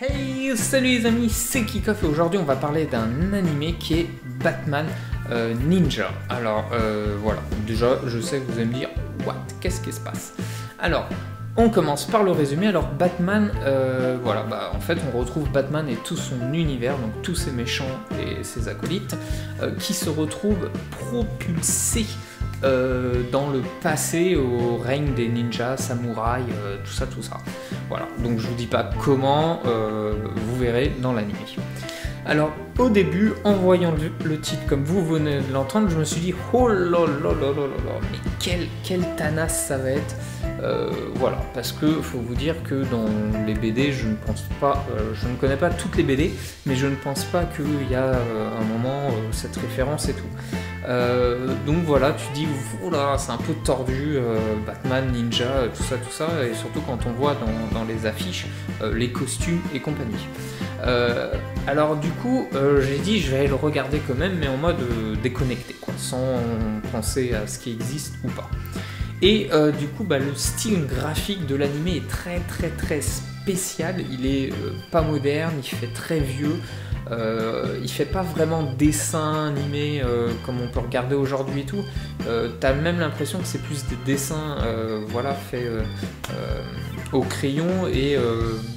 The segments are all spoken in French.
Hey, salut les amis, c'est Kikoff et aujourd'hui on va parler d'un animé qui est Batman Ninja. Alors voilà, déjà je sais que vous allez me dire what, qu'est-ce qui se passe? Alors on commence par le résumé. Alors Batman, voilà, en fait on retrouve Batman et tout son univers, donc tous ses méchants et ses acolytes, qui se retrouvent propulsés dans le passé au règne des ninjas, samouraïs, tout ça. Voilà, donc je vous dis pas comment, vous verrez dans l'anime. Alors au début, en voyant le titre comme vous venez de l'entendre, je me suis dit oh là là là là là là, mais quel Thanos ça va être. Voilà, parce que faut vous dire que dans les BD, je ne pense pas, je ne connais pas toutes les BD, mais je ne pense pas qu'il y a un moment cette référence et tout. Donc voilà, tu dis oh là, c'est un peu tordu, Batman, Ninja, tout ça, et surtout quand on voit dans les affiches les costumes et compagnie. Alors du coup, j'ai dit je vais aller le regarder quand même, mais en mode déconnecté, quoi, sans penser à ce qui existe ou pas. Et du coup, le style graphique de l'animé est très spécial. Il est pas moderne, il fait très vieux. Il fait pas vraiment dessin animé comme on peut regarder aujourd'hui et tout. T'as même l'impression que c'est plus des dessins voilà, faits au crayon et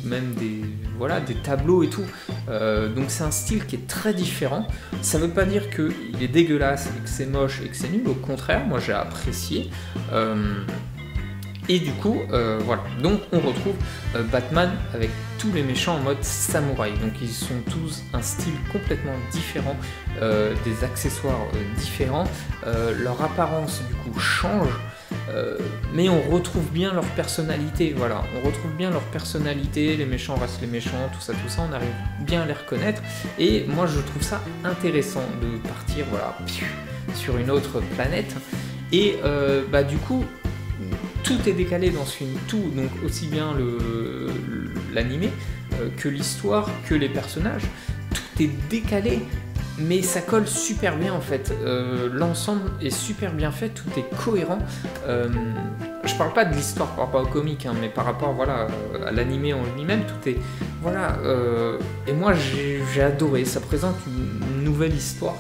même des tableaux et tout. Donc c'est un style qui est très différent. Ça veut pas dire qu'il est dégueulasse et que c'est moche et que c'est nul. Au contraire, moi j'ai apprécié. Et du coup, voilà, donc on retrouve Batman avec tous les méchants en mode samouraï. Donc ils sont tous un style complètement différent, des accessoires différents, leur apparence du coup change, mais on retrouve bien leur personnalité. Voilà, on retrouve bien leur personnalité, les méchants restent les méchants, tout ça, on arrive bien à les reconnaître. Et moi je trouve ça intéressant de partir voilà, sur une autre planète. Et du coup, tout est décalé dans ce film, tout, donc aussi bien l'animé que l'histoire, que les personnages, tout est décalé, mais ça colle super bien en fait. L'ensemble est super bien fait, tout est cohérent. Je parle pas de l'histoire par rapport au comique, hein, mais par rapport voilà, à l'animé en lui-même, tout est voilà. Et moi j'ai adoré, ça présente une nouvelle histoire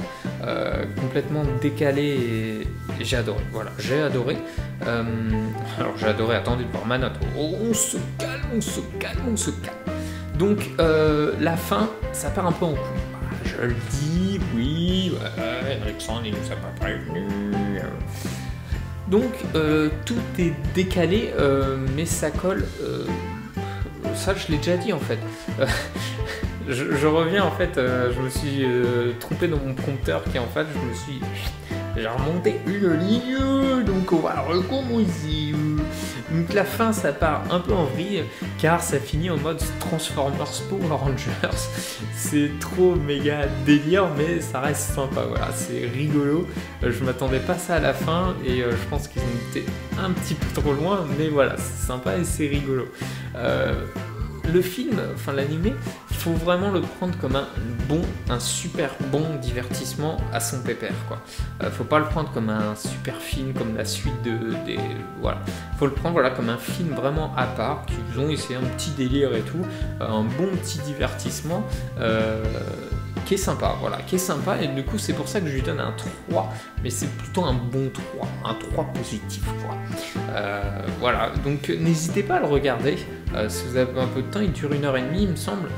complètement décalée et j'ai adoré. Voilà, j'ai adoré. Alors j'ai adoré. Attendez de voir ma note. Oh, on se calme. Donc la fin, ça part un peu en couille. Je le dis, oui, Alexandre il nous a pas prévenu. Donc tout est décalé, mais ça colle. Ça, je l'ai déjà dit en fait. Je reviens en fait, je me suis trompé dans mon prompteur qui en fait, j'ai remonté une ligne, donc on va recommencer. Donc la fin, ça part un peu en vrille, car ça finit en mode Transformers Power Rangers. C'est trop méga délire, mais ça reste sympa, voilà, c'est rigolo. Je m'attendais pas à ça à la fin, et je pense qu'ils ont été un petit peu trop loin, mais voilà, c'est sympa et c'est rigolo. Le film, enfin l'animé, il faut vraiment le prendre comme un super bon divertissement à son pépère, quoi. Faut pas le prendre comme un super film, comme la suite des voilà. Faut le prendre voilà comme un film vraiment à part, qu'ils ont essayé un petit délire et tout, un bon petit divertissement. Qui est sympa, voilà, qui est sympa, et du coup c'est pour ça que je lui donne un 3, mais c'est plutôt un bon 3, un 3 positif, quoi. Voilà, donc n'hésitez pas à le regarder, si vous avez un peu de temps, il dure 1h30 il me semble,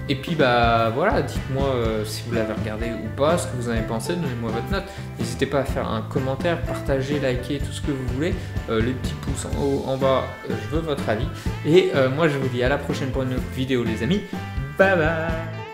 et puis voilà, dites-moi si vous l'avez regardé ou pas, ce que vous en avez pensé, donnez-moi votre note, n'hésitez pas à faire un commentaire, partager, liker, tout ce que vous voulez, les petits pouces en haut, en bas, je veux votre avis, et moi je vous dis à la prochaine pour une autre vidéo les amis, bye bye.